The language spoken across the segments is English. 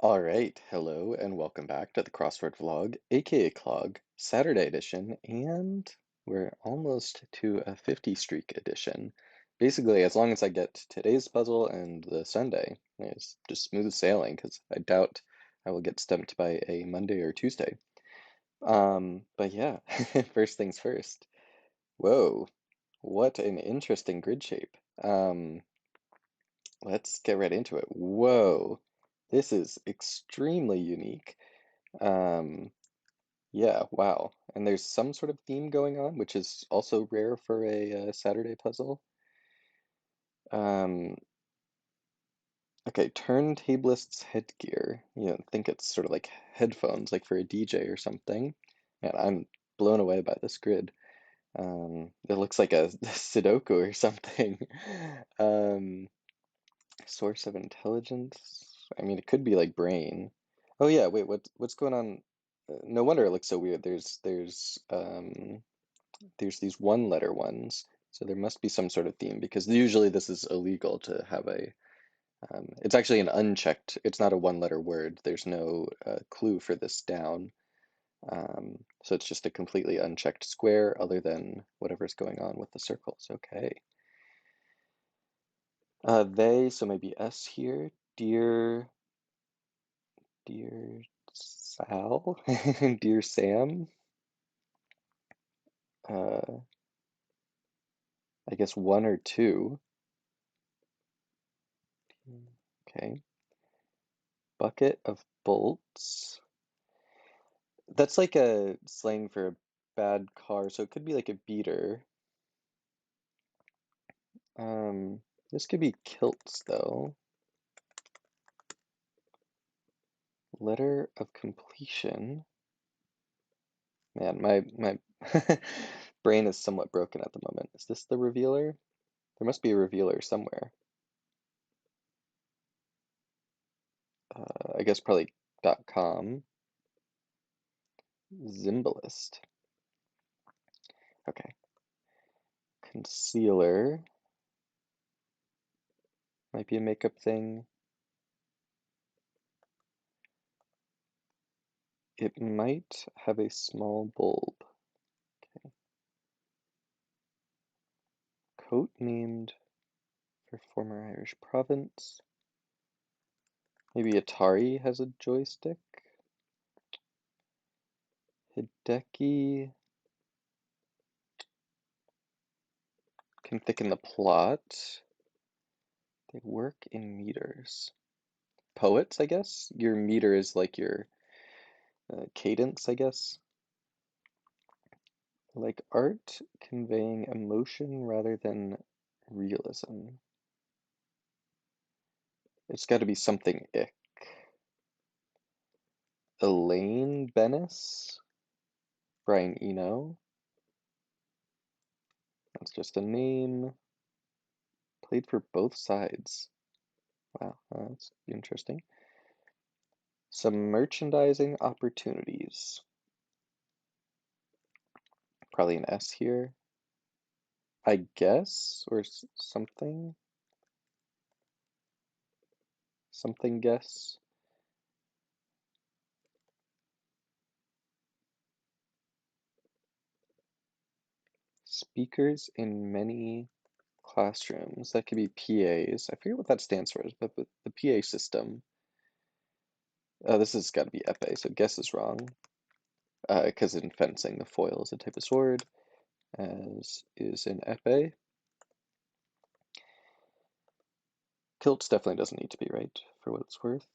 All right, hello and welcome back to the Crossword Vlog, aka Clog, Saturday edition, and we're almost to a 50 streak edition. Basically, as long as I get today's puzzle and the Sunday, it's just smooth sailing because I doubt I will get stumped by a Monday or Tuesday. But yeah, first things first. Whoa, what an interesting grid shape. Let's get right into it. Whoa, this is extremely unique. Um, yeah, wow. And there's some sort of theme going on, which is also rare for a Saturday puzzle. Um, okay, turntablist's headgear. Think it's sort of like headphones, like for a DJ or something. And I'm blown away by this grid. It looks like a Sudoku or something. Um, Source of intelligence. I mean, it could be like brain. Oh yeah, wait, what's going on? No wonder it looks so weird. There's these one letter ones, so there must be some sort of theme because usually this is illegal to have a. It's actually an unchecked. It's not a one letter word. There's no clue for this down. So it's just a completely unchecked square, other than whatever's going on with the circles. Okay. So maybe S here. Dear Sal, Dear Sam. Uh, I guess one or two. Okay. Bucket of bolts. That's like a slang for a bad car, so it could be like a beater. This could be kilts though. Letter of completion. Man, my brain is somewhat broken at the moment. Is this the revealer? There must be a revealer somewhere. I guess probably .com. Zimbalist. Okay. Concealer. Might be a makeup thing. It might have a small bulb. Okay. Coat named for former Irish province. Maybe Atari has a joystick. Hideki can thicken the plot. They work in meters. Poets, I guess? Your meter is like your cadence, I guess. Like art conveying emotion rather than realism. It's got to be something ick. Elaine Bennis? Brian Eno? That's just a name. Played for both sides. Wow, that's interesting. Some merchandising opportunities. Probably an S here, I guess, or something. Something guess. Speakers in many classrooms. That could be PAs. I forget what that stands for, but the PA system. This has got to be epee, so guess is wrong. Because in fencing, the foil is a type of sword, as is in epee. Kilts definitely doesn't need to be right, for what it's worth.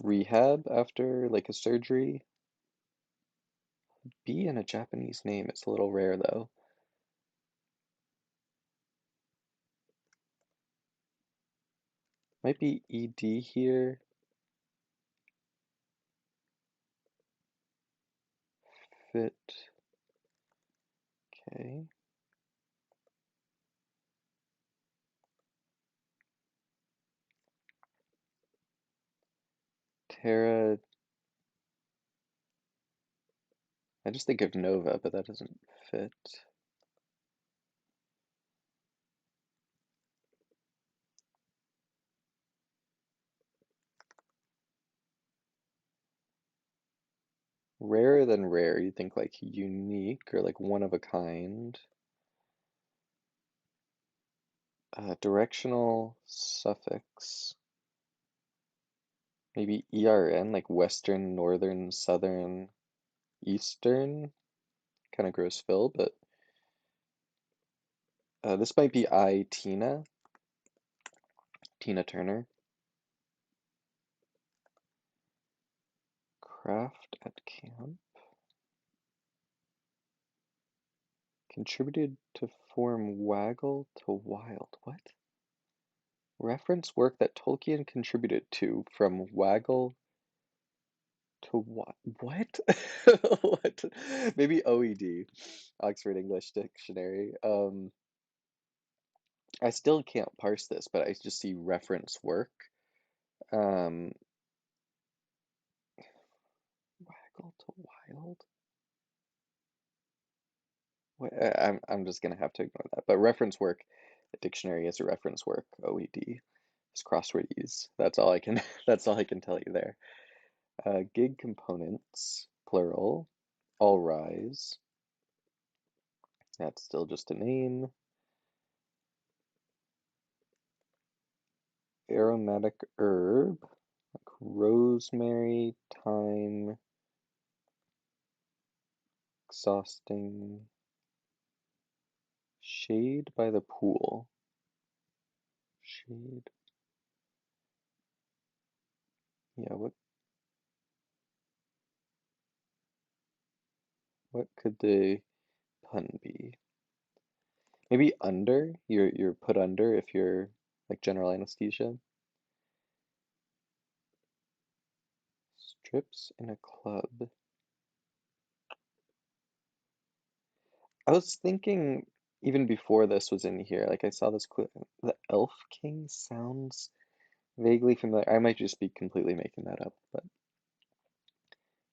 Rehab after like a surgery. B in a Japanese name. It's a little rare though. Might be ED here. Fit. Okay. Terra. I just think of Nova, but that doesn't fit. Rarer than rare, you think like unique or like one of a kind. Directional suffix. Maybe ERN, like western, northern, southern, eastern. Kind of gross fill, but this might be Tina Turner. Craft at camp. Contributed to form Waggle to Wild. What? Reference work that Tolkien contributed to from Waggle to what? What? What? Maybe OED, Oxford English Dictionary. I still can't parse this, but I just see reference work. Um, Waggle to Wild. What? I'm just gonna have to ignore that. But reference work, a dictionary is a reference work. OED is crosswordese. That's all I can. That's all I can tell you there. Gig components, plural. All rise. That's still just a name. Aromatic herb, like rosemary, thyme, exhausting. Shade by the pool. Shade. Yeah, what could the pun be? Maybe under? You're put under if you're like general anesthesia. Strips in a club. I was thinking even before this was in here, like I saw this clip, the Elf King sounds vaguely familiar. I might just be completely making that up, but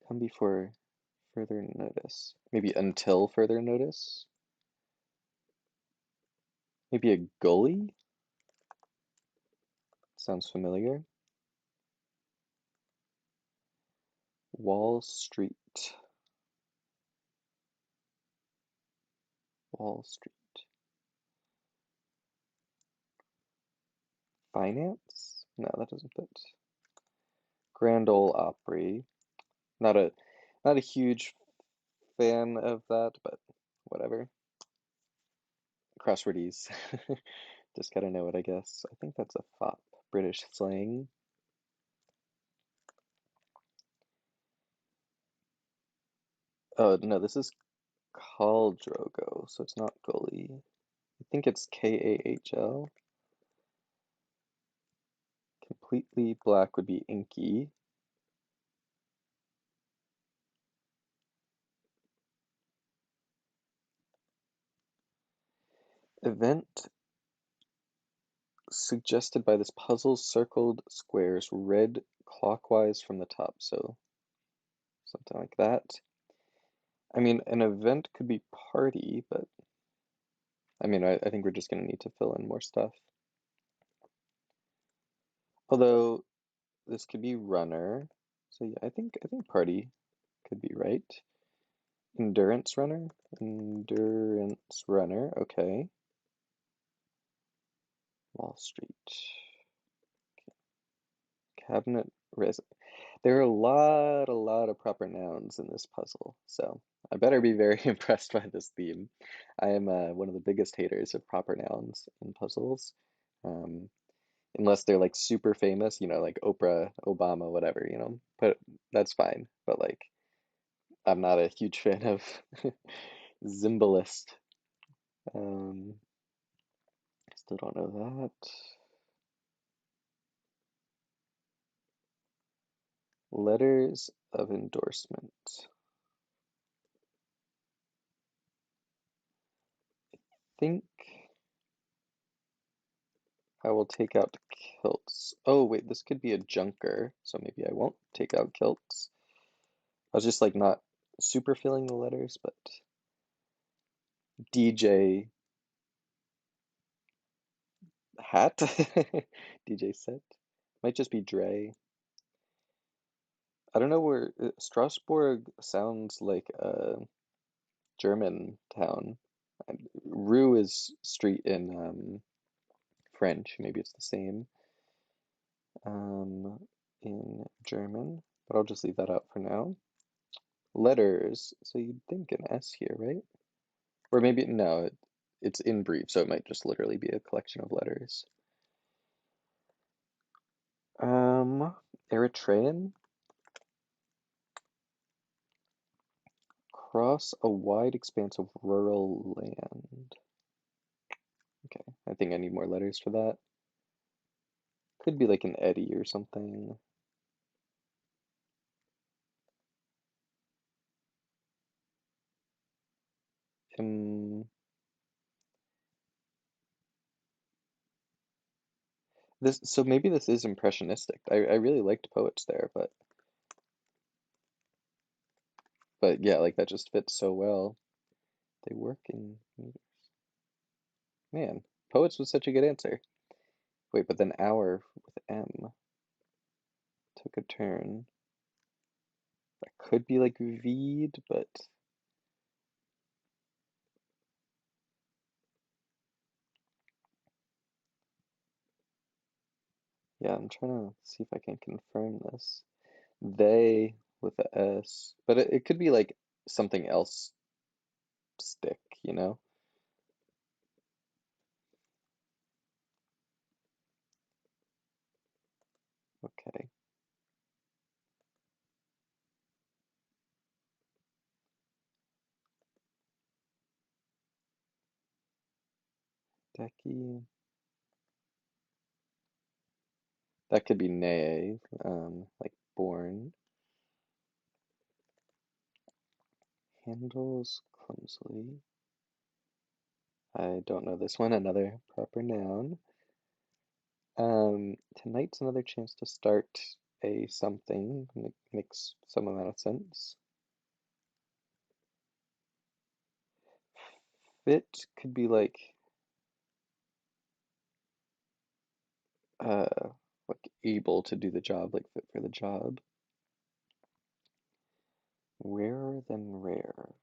come before further notice. Maybe until further notice. Maybe a gully? Sounds familiar. Wall Street. Wall Street. Finance? No, that doesn't fit. Grand Ole Opry. Not a not a huge fan of that, but whatever. Crosswordies. Just gotta know it, I guess. I think that's a fop. British slang. Oh no, this is Khal Drogo, so it's not Gully. I think it's Kahl. Completely black would be inky. Event suggested by this puzzle circled squares red clockwise from the top, so something like that. I mean, an event could be party, but I mean, I think we're just gonna need to fill in more stuff. Although this could be runner, so yeah, I think party could be right. Endurance runner, okay. Wall Street, cabinet res. There are a lot of proper nouns in this puzzle, so I better be very impressed by this theme. I am one of the biggest haters of proper nouns in puzzles, um, unless they're like super famous, like Oprah, Obama, whatever, but that's fine. But like, I'm not a huge fan of Zimbalist. Um, Still don't know that. Letters of endorsement. Think I will take out kilts. Oh, wait, this could be a junker, so maybe I won't take out kilts. I was just like not super filling the letters, but DJ hat, DJ set. Might just be Dre. I don't know where Strasbourg sounds like a German town. Rue is street in French. Maybe it's the same um, in German, but I'll just leave that out for now. Letters. So you'd think an S here, right? Or maybe no, it's in brief, so it might just literally be a collection of letters. Eritrean. Cross a wide expanse of rural land. Okay, I think I need more letters for that. Could be like an eddy or something. Um, so maybe this is impressionistic. I really liked poets there, but yeah, like that just fits so well. They work in man. Poets was such a good answer. Wait, but then hour with M took a turn. That could be like Vede, but yeah, I'm trying to see if I can confirm this. They with a S, but it could be like something else stick, you know? Okay. Decky. That could be nay, like born. Handles clumsily. I don't know this one, another proper noun. Tonight's another chance to start a something. Makes some amount of sense. Fit could be uh like able to do the job, like fit for the job. Rarer than rare.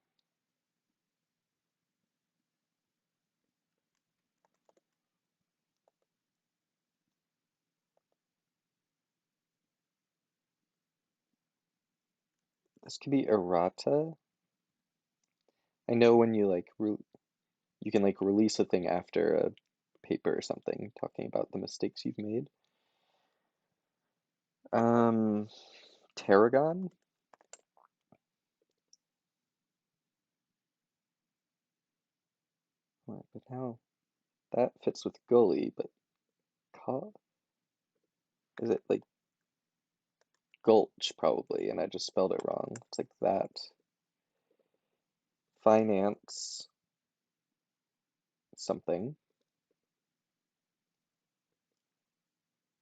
This could be errata. I know when you you can like release a thing after a paper or something, talking about the mistakes you've made. Um, Tarragon. Right, but now that fits with gully, but ca is it like gulch probably, and I just spelled it wrong. It's like that. Finance something.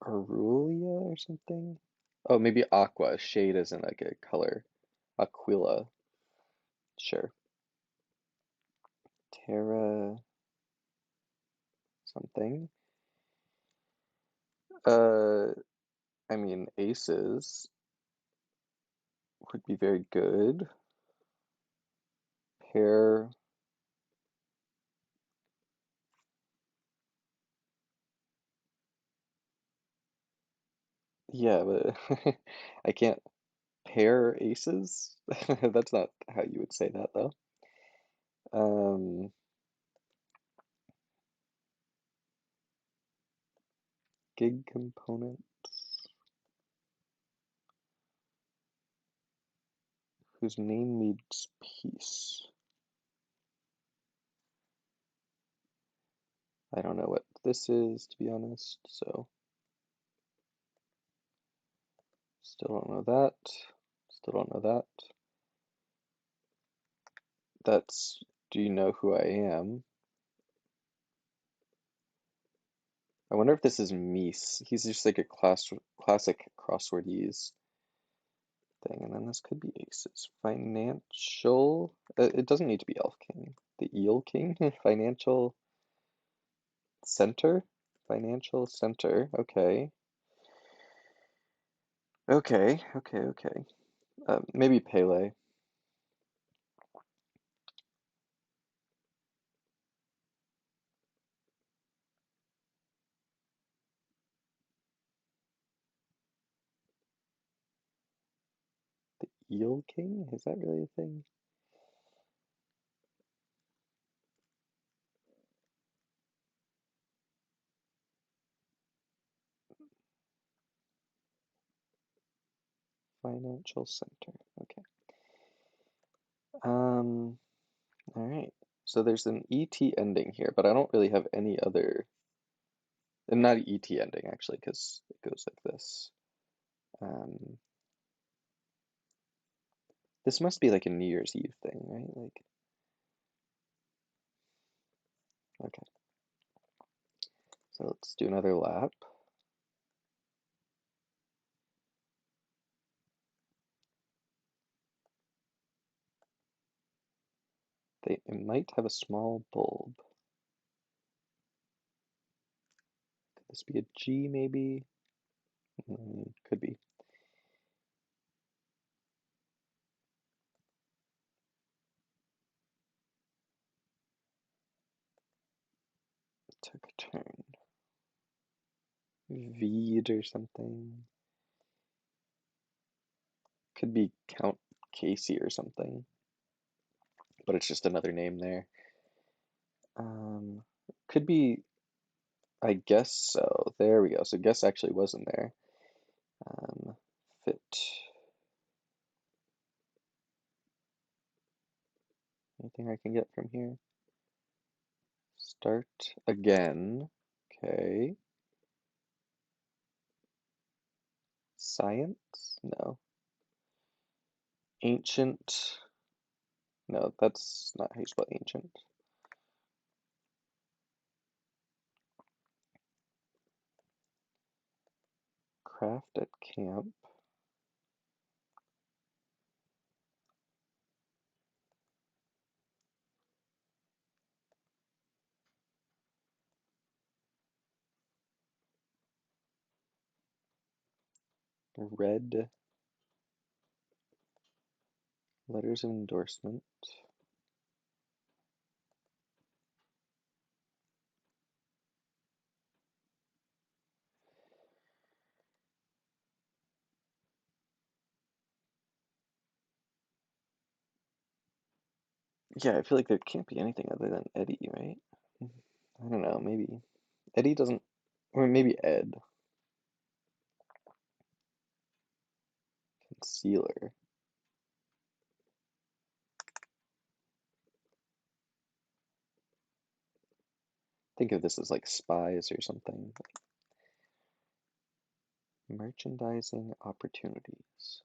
Arulia or something? Oh, maybe aqua. Shade isn't like a color. Aquila. Sure. Terra something. Uh, I mean, aces would be very good. Pair. Yeah, but I can't pair aces. That's not how you would say that, though. Um, gig component whose name means peace. I don't know what this is, to be honest, so still don't know that. Still don't know that. That's, do you know who I am? I wonder if this is Mies. He's just like a classic crossword use thing. And then this could be aces. Financial. It doesn't need to be Elf King. The Eel King? Financial center? Financial center. Okay. Okay, okay, okay. Maybe Pele. The Eel King? Is that really a thing? Financial center. Okay. Um, all right. So there's an ET ending here, but I don't really have any other, and not an ET ending actually, because it goes like this. Um, this must be like a New Year's Eve thing, right? Like, okay. So let's do another lap. It might have a small bulb. Could this be a G maybe? Could be. Took a turn. Veed or something. Could be Count Casey or something, but it's just another name there. Um, could be, I guess so. There we go. So guess actually wasn't there. Um, fit. Anything I can get from here? Start again. Okay. Science? No. Ancient? No, that's not how you spell ancient. Craft at camp. Red. Letters of endorsement. Yeah, I feel like there can't be anything other than Eddie, right? I don't know, maybe. Eddie doesn't, or maybe Ed. Concealer. Think of this as like spies or something. Merchandising opportunities.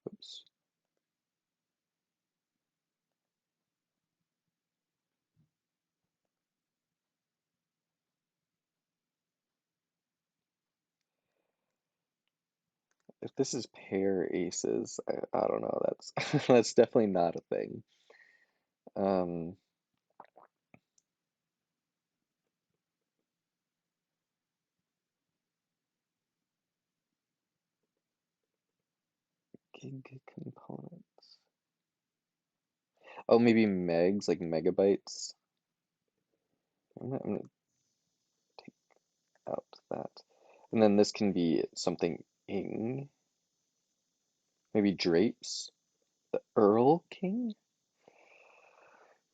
Oops. If this is pair aces, I don't know. That's that's definitely not a thing. Um, gig components. Oh, maybe megs, like megabytes. I'm gonna take out that. And then this can be something ing. Maybe drapes. The Earl King?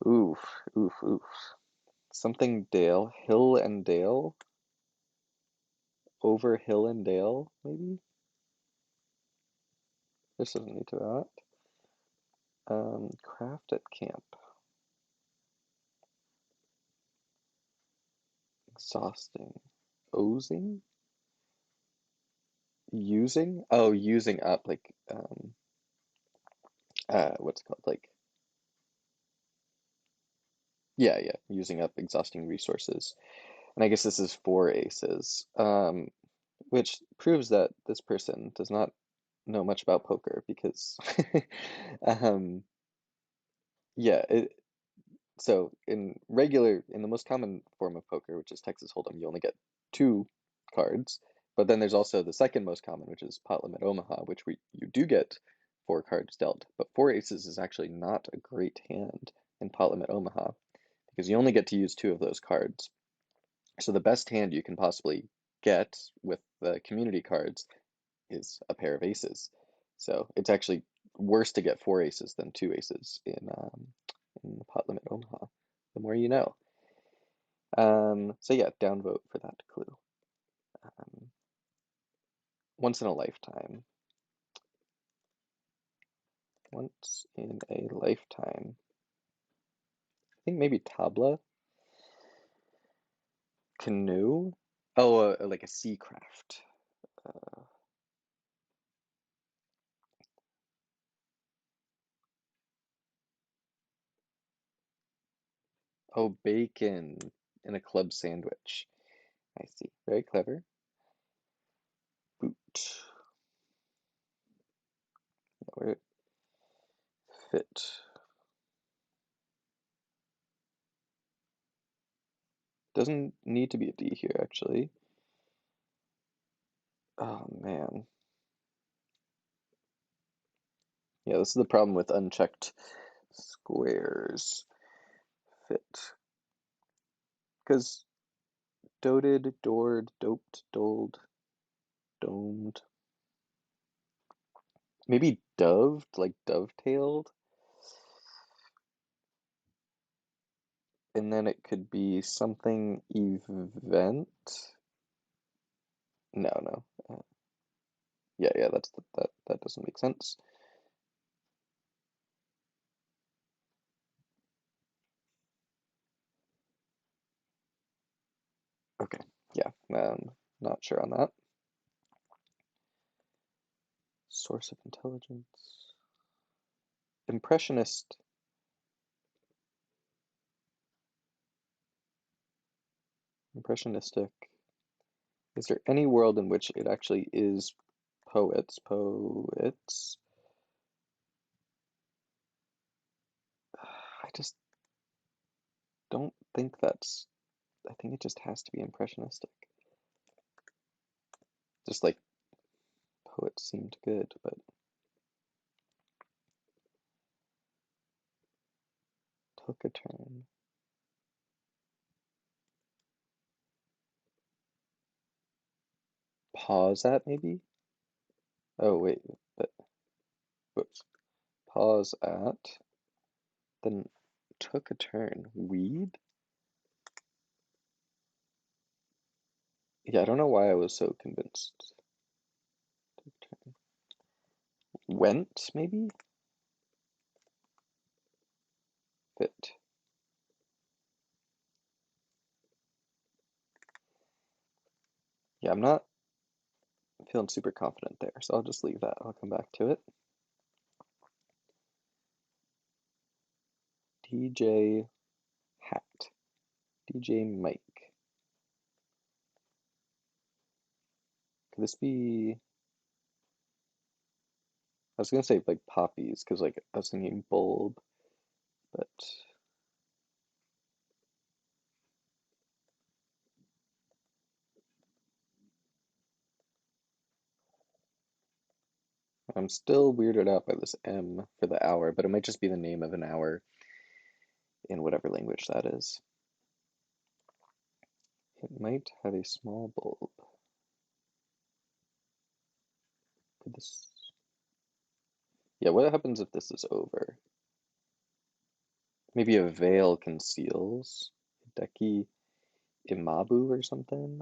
Oof, oof, oof. Something Dale. Hill and Dale? Over Hill and Dale, maybe? This doesn't need to that. Craft at camp. Exhausting. Ozing? Using? Oh, using up, like, what's it called? Like, Yeah, yeah, using up exhausting resources. And I guess this is four aces, which proves that this person does not know much about poker because, um, yeah, so in the most common form of poker, which is Texas Hold'em, you only get two cards. But then there's also the second most common, which is pot limit Omaha, which you do get four cards dealt. But four aces is actually not a great hand in pot limit Omaha because you only get to use two of those cards. So the best hand you can possibly get with the community cards is a pair of aces. So it's actually worse to get four aces than two aces in the pot limit Omaha. The more you know. So yeah, downvote for that clue. Um, once in a lifetime. Once in a lifetime. I think maybe tabla, canoe. Oh, like a sea craft. Uh, oh, bacon in a club sandwich. I see. Very clever. Boot. Where fit. Doesn't need to be a D here, actually. Oh, man. Yeah, this is the problem with unchecked squares. Fit. Because doted, doored, doped, doled, domed. Maybe doved, like dovetailed. And then it could be something event. No, no. Yeah, yeah, that doesn't make sense. Okay, yeah, not sure on that. Source of intelligence. Impressionist. Impressionistic. Is there any world in which it actually is poets? Poets? I just don't think that's. I think it just has to be impressionistic. Just like poets seemed good, but took a turn. Pause at maybe? Oh wait, but whoops. Pause at, then took a turn. Weed? Yeah, I don't know why I was so convinced. Went, maybe? Fit. Yeah, I'm not feeling super confident there, so I'll just leave that. I'll come back to it. DJ Hat. DJ Mike. Could this be? I was gonna say like poppies, because like I was thinking bulb, but I'm still weirded out by this M for the hour, but it might just be the name of an hour in whatever language that is. It might have a small bulb. Could this? Yeah, what happens if this is over? Maybe a veil conceals. Hideki Imabu or something?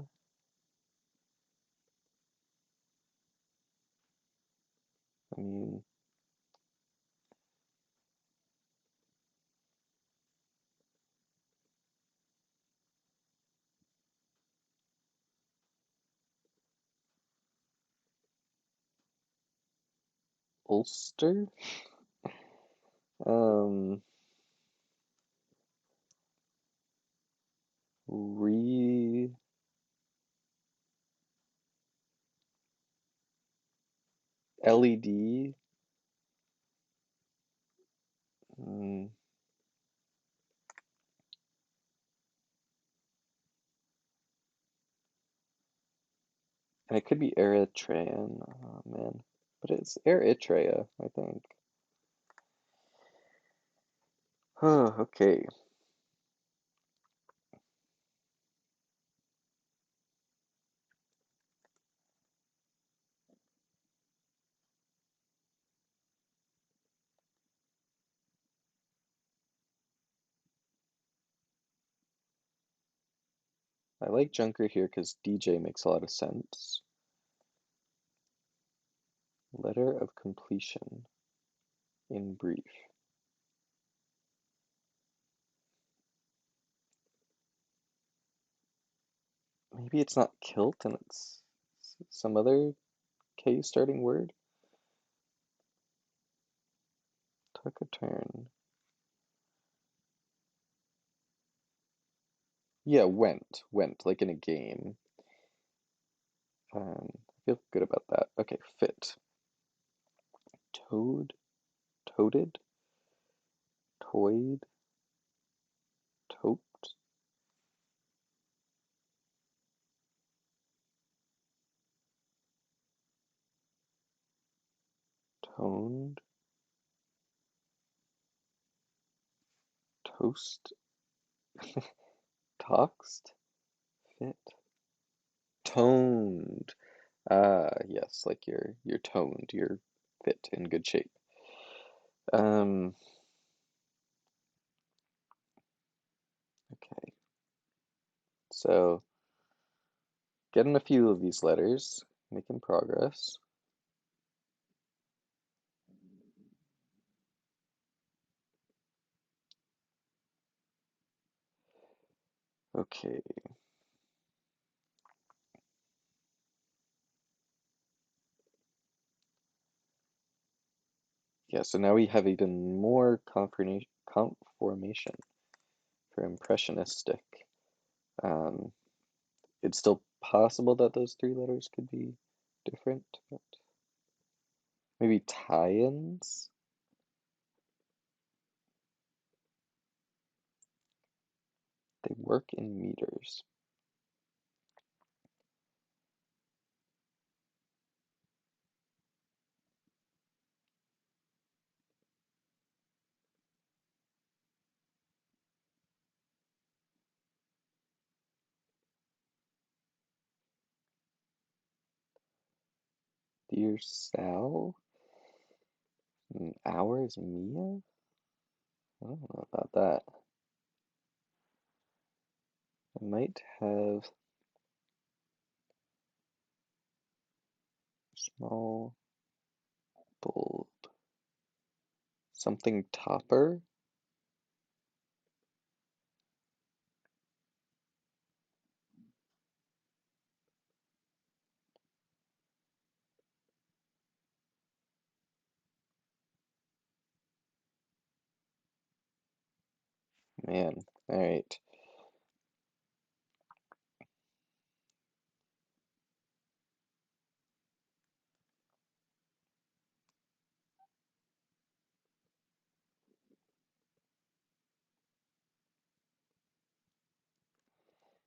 I mean, Ulster? Um, Re LED. Mm, and it could be Eritrean. Oh man. But it's Eritrea, I think. Oh, okay. I like Junker here because DJ makes a lot of sense. Letter of completion in brief. Maybe it's not kilt and it's some other K starting word? Took a turn. Yeah, went, like in a game. I feel good about that. Okay, fit. Toad, toted, toyed, toped, toned, toast, toxed, fit, toned. Ah, yes, like you're toned, you're fit in good shape. Um, okay. So getting a few of these letters, making progress. Okay. Yeah, so now we have even more conformation for impressionistic. Um, it's still possible that those three letters could be different, but maybe tie-ins? They work in meters. Dear Sal? Hours Mia? I don't know about that. I might have small bulb. Something topper? Man, alright.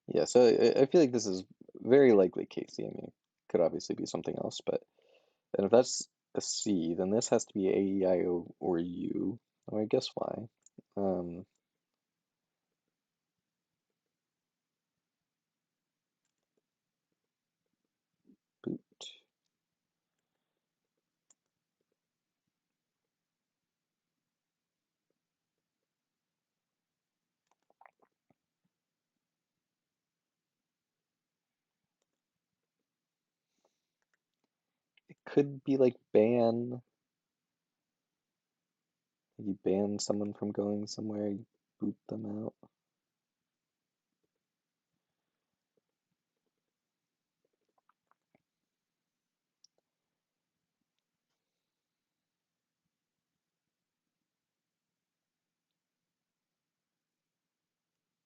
Yeah, so I feel like this is very likely Casey. I mean, it could obviously be something else, but and if that's a C, then this has to be A, E, I, O, or U. Or I guess why. Um, boot. It could be like ban. You ban someone from going somewhere, you boot them out.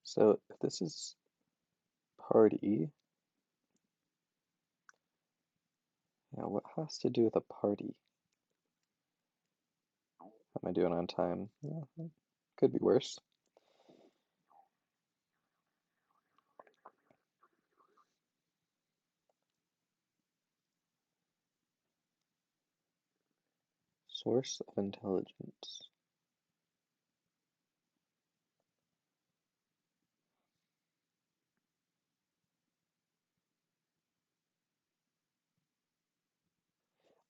So if this is party. Yeah, what has to do with a party? How am I doing on time? Yeah, could be worse. Source of intelligence.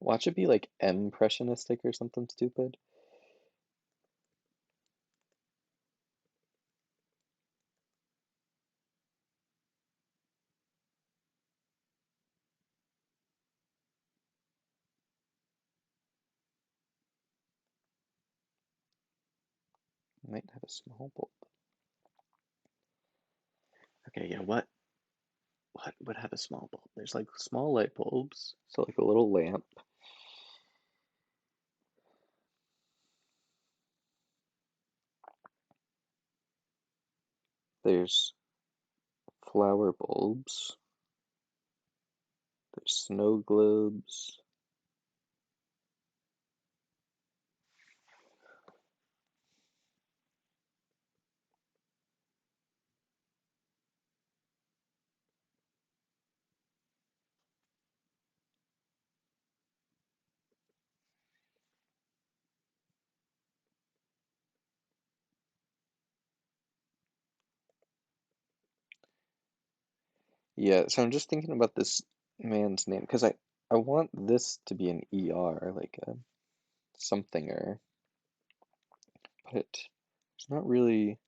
Watch it be like impressionistic or something stupid. Might have a small bulb. Okay, yeah, what would have a small bulb? There's like small light bulbs, so like a little lamp. There's flower bulbs. There's snow globes. Yeah, so I'm just thinking about this man's name because I want this to be an ER, like a somethinger, but it's not really.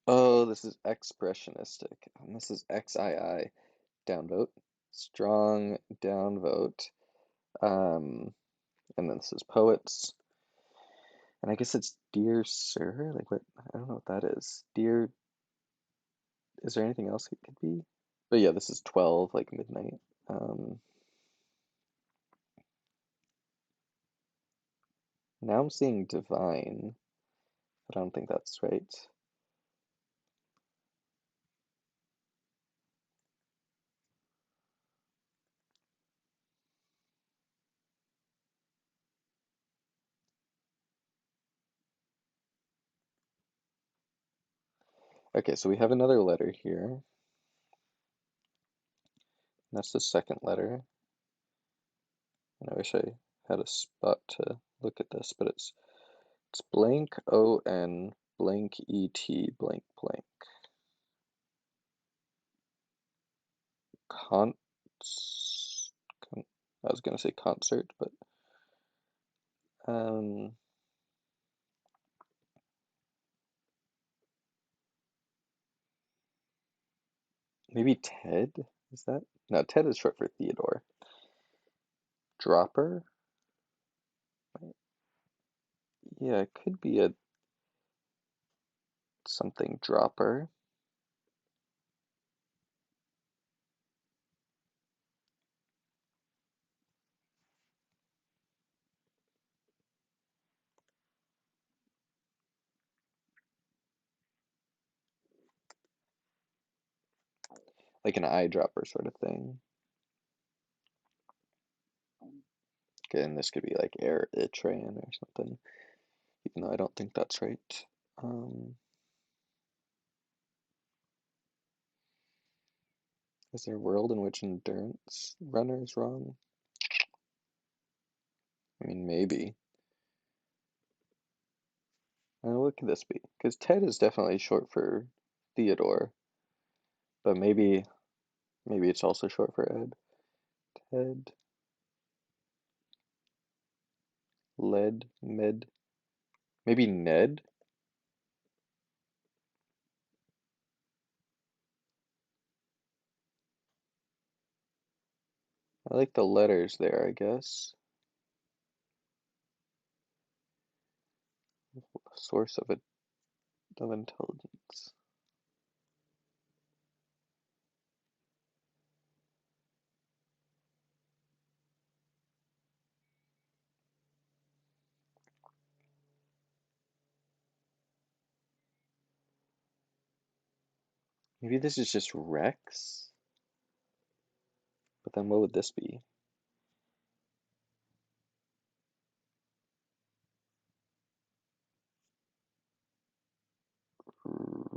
Oh, this is expressionistic, and this is XII, downvote, strong downvote, and then this is poets, and I guess it's dear sir, like what, I don't know what that is. Dear, is there anything else it could be? But yeah, this is 12, like midnight. Now I'm seeing divine, but I don't think that's right. Okay, so we have another letter here. That's the second letter. And I wish I had a spot to look at this, but it's blank O-N blank E-T blank blank. Con I was gonna say concert, but maybe Ted? Is that? No, Ted is short for Theodore. Dropper? Yeah, it could be a something dropper. Like an eyedropper sort of thing. Okay, and this could be like Eritrean or something, even though I don't think that's right. Is there a world in which endurance runner is wrong? I mean, maybe. What could this be? Because Ted is definitely short for Theodore, but maybe it's also short for Ed. Ted, Led, Med, maybe Ned? I like the letters there, I guess. Source of intelligence. Maybe this is just Rex? But then what would this be?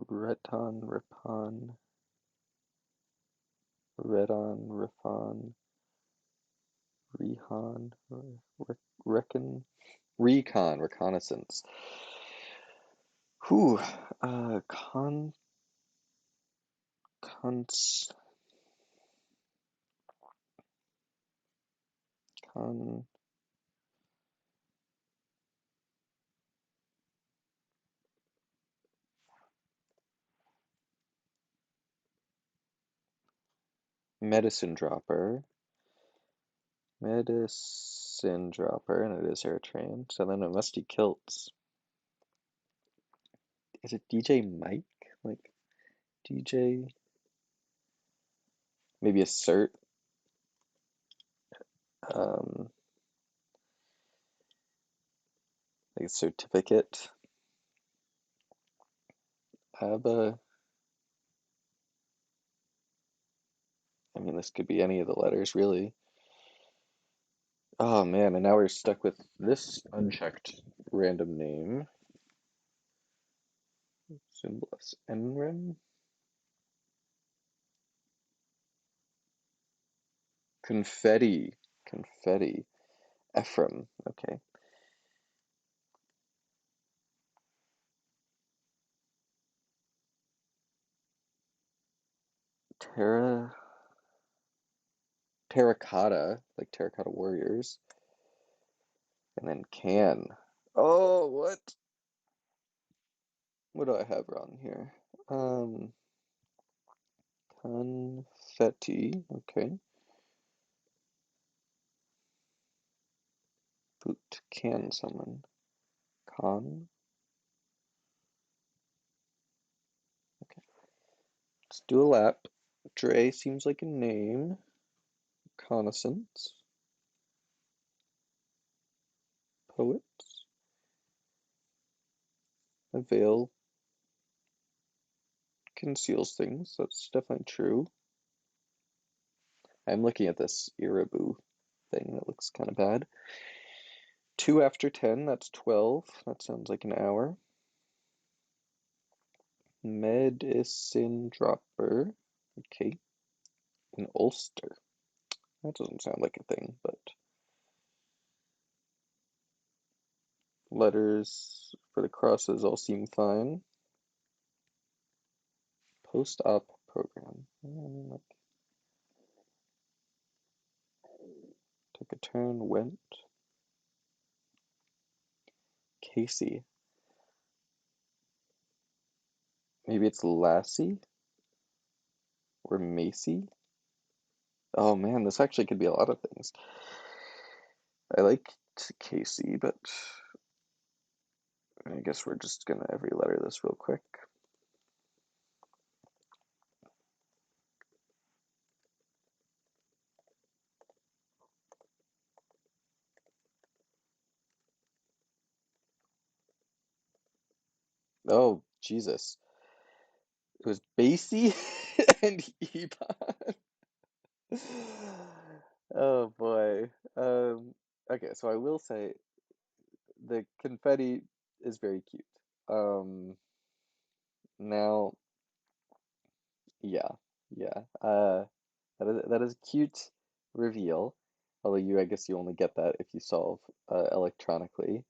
Reton, Ripon, Redon, Rifon, Rehan, Reckon, Recon, reconnaissance. Whew, cons, con, medicine dropper, medicine dropper, and it is hair train. So then it must be kilts. Is it DJ Mike? Like DJ, maybe a cert, um, like a certificate. ABBA. I mean, this could be any of the letters, really. Oh man, and now we're stuck with this unchecked random name. Symbolus Enrim? Confetti. Confetti. Ephraim. Okay. Terra. Terracotta. Like terracotta warriors. And then can. Oh, what? What do I have wrong here? Confetti. Okay. Boot. Can someone. Con. Okay. Let's do a lap. Dre seems like a name. Reconnaissance. Poets. A veil conceals things. That's definitely true. I'm looking at this Iraboo thing that looks kind of bad. 2 after 10, that's 12. That sounds like an hour. Medicine dropper. Okay. An ulster. That doesn't sound like a thing, but letters for the crosses all seem fine. Post-op program. I mean, like, took a turn, went. Casey. Maybe it's Lassie or Macy. Oh man, this actually could be a lot of things. I liked Casey, but I guess we're just gonna every letter this real quick. Oh, Jesus. It was Basie and Ebon. Oh boy. Okay, so I will say the confetti is very cute. Um, now, yeah, yeah. That is a cute reveal. Although I guess you only get that if you solve electronically.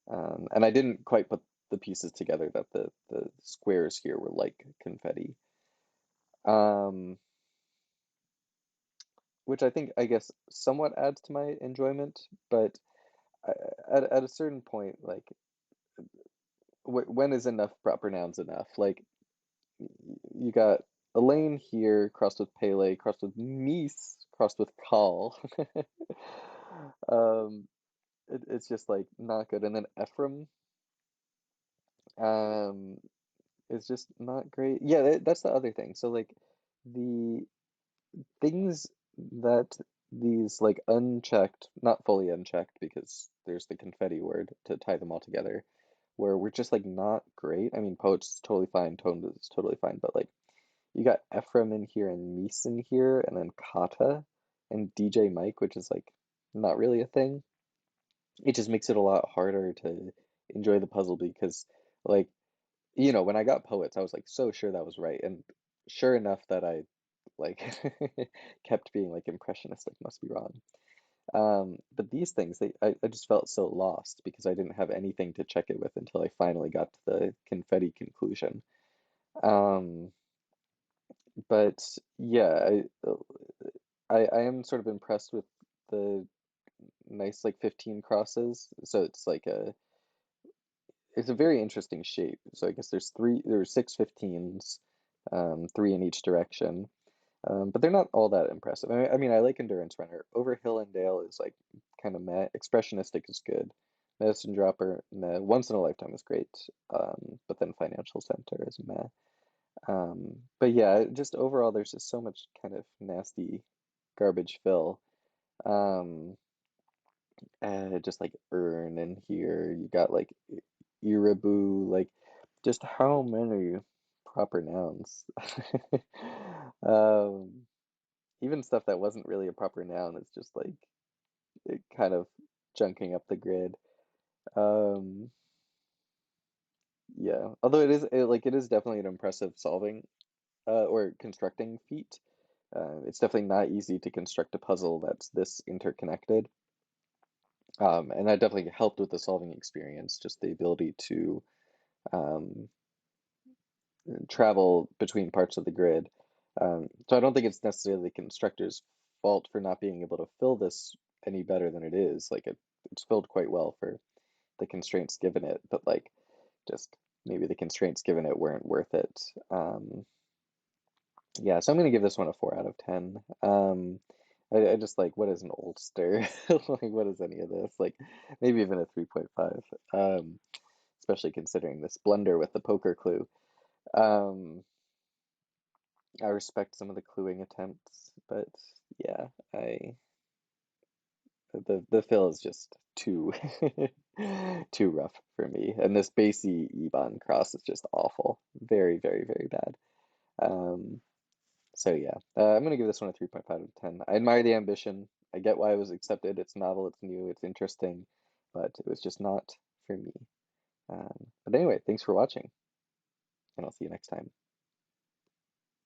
And I didn't quite put the pieces together that the squares here were like confetti. Um, which I guess somewhat adds to my enjoyment, but I, at a certain point, like when is enough proper nouns enough? Like you got Elaine here crossed with Pele, crossed with Mies, crossed with Call. um, it's just like not good. And then Ephraim, um, is just not great. Yeah, that's the other thing. So like the things that these like unchecked, not fully unchecked because there's the confetti word to tie them all together, where we're just like not great. I mean, poet's totally fine, tone is totally fine, but like you got Ephraim in here and Meese in here, and then Kata and DJ Mike, which is like not really a thing. It just makes it a lot harder to enjoy the puzzle because, like, when I got poets, I was like so sure that was right, and sure enough that I like kept being like impressionistic must be wrong. But these things, I just felt so lost because I didn't have anything to check it with until I finally got to the confetti conclusion. Um, but yeah, I am sort of impressed with the nice like 15 crosses. So it's a very interesting shape. So I guess there's six 15s, three in each direction. But they're not all that impressive. I like Endurance Runner. Over Hill and Dale is like kind of meh. Expressionistic is good. Medicine Dropper, meh. Once in a Lifetime is great. But then Financial Center is meh. But yeah, just overall, there's just so much kind of nasty garbage fill. Um, and just like Earn in here, you got like Iraboo, like just how many proper nouns? Um, Even stuff that wasn't really a proper noun is just like it kind of junking up the grid. Um, yeah, although it is definitely an impressive solving or constructing feat. It's definitely not easy to construct a puzzle that's this interconnected. And that definitely helped with the solving experience, just the ability to um, travel between parts of the grid. So I don't think it's necessarily the constructor's fault for not being able to fill this any better than it is. It's filled quite well for the constraints given it, but like just maybe the constraints given it weren't worth it. Yeah, so I'm gonna give this one a 4 out of 10. I just like what is an oldster? Like what is any of this? Like maybe even a 3.5. Especially considering this blunder with the poker clue. Um, I respect some of the cluing attempts, but yeah, I the fill is just too too rough for me. And this Basie Ebon cross is just awful. Very, very, very bad. Um, so yeah, I'm gonna give this one a 3.5 out of 10. I admire the ambition. I get why it was accepted. It's novel, it's new, it's interesting, but it was just not for me. But anyway, thanks for watching, and I'll see you next time.